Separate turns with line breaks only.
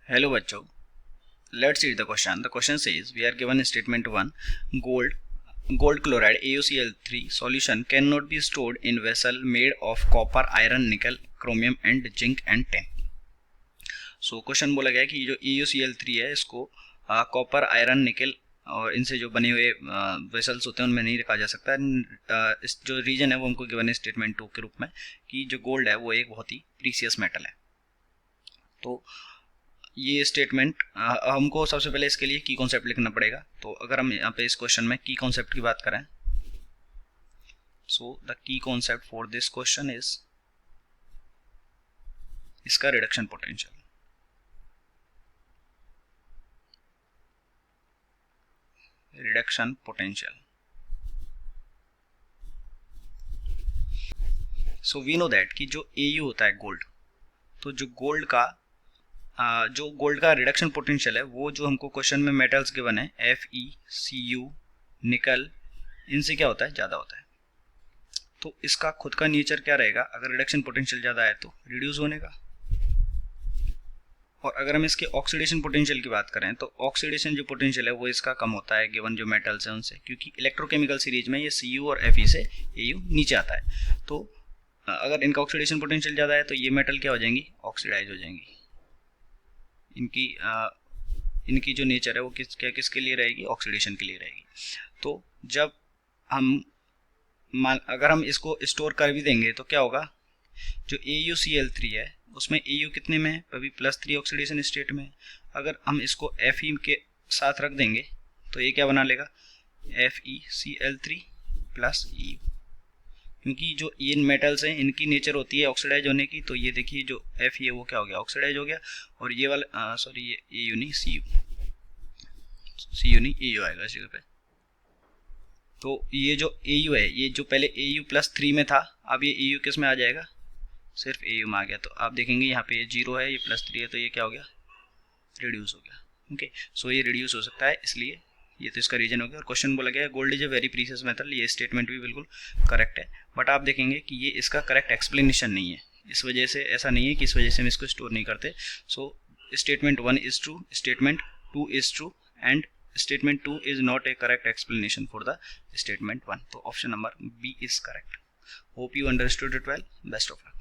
Hello बच्चों, let's read the question. The question says we are given statement 1, gold chloride AuCl3 solution cannot be stored in vessel made of copper, iron, nickel, chromium and zinc and tin. So question बोला गया कि जो AuCl3 है इसको copper, iron, निकल और इनसे जो बने हुए वेसल्स होते हैं उनमें नहीं रखा जा सकता। इस जो रीजन है वो हमको गिवन है स्टेटमेंट 2 के रूप में कि जो गोल्ड है वो एक बहुत ही प्रीसियस मेटल है। तो ये स्टेटमेंट हमको सबसे पहले इसके लिए की कॉन्सेप्ट लिखना पड़ेगा। तो अगर हम यहाँ पे इस क्वेश्चन में की कॉन्सेप्ट की बात करें, so the key concept for this question is इसका reduction potential. Reduction potential, so we know that कि जो Au होता है गोल्ड, तो जो गोल्ड का रिडक्शन पोटेंशियल है वो जो हमको क्वेश्चन में मेटल्स गिवन है Fe, Cu, निकल, इनसे क्या होता है, ज़्यादा होता है। तो इसका खुद का नेचर क्या रहेगा, अगर रिडक्शन पोटेंशियल ज़्यादा है तो रिड्यूस होने का। और अगर हम इसके ऑक्सीडेशन पोटेंशियल की बात करें तो ऑक्सीडेशन जो पोटेंशियल है वो इसका कम होता है गिवन जो मेटल्स हैं उनसे, क्योंकि इलेक्ट्रोकेमिकल सीरीज में ये Cu और Fe से Au नीचे आता है। तो अगर इनका ऑक्सीडेशन पोटेंशियल ज़्यादा है तो ये मेटल क्या हो जाएंगी, ऑक्सीडाइज हो जाएंगी। इनकी जो नेचर है वो किसके लिए रहेगी, ऑक्सीडेशन के लिए रहेगी। तो जब अगर हम इसको स्टोर कर भी देंगे तो क्या होगा, जो AuCl3 है उसमें Au कितने में है, अभी +3 ऑक्सीडेशन स्टेट में है। अगर हम इसको Fe के साथ रख देंगे तो ये क्या बना लेगा, FeCl3 + Eu, क्योंकि जो इन मेटल्स हैं इनकी नेचर होती है ऑक्सीडाइज होने की। तो ये देखिए जो Fe है वो क्या हो गया, ऑक्सीडाइज हो गया। और ये वाला ये Au नहीं Cu नहीं Au आएगा इस जगह पे। तो ये जो Au है, ये जो पहले Au +3 में था, अब ये Au किस में आ जाएगा, सिर्फ Au में आ गया। तो आप देखेंगे यहाँ पे ये 0 है, ये +3 है, तो ये क्या हो गया, रिड्यूस हो गया। ओके, सो ये रिड्यूस हो सकता है, इसलिए ये तो इसका रीजन हो गया। और क्वेश्चन बोला गया gold is a very precious metal, ये स्टेटमेंट भी बिल्कुल करेक्ट है। बट आप देखेंगे कि ये इसका करेक्ट एक्सप्लेनेशन नहीं है, इस वजह से ऐसा नहीं है कि इस वजह से हम इसको स्टोर नहीं करते। So statement 1 is true, statement 2 is true and statement 2 is not a correct explanation for the statement 1. So option number B is correct. Hope you understood it well. Best of luck.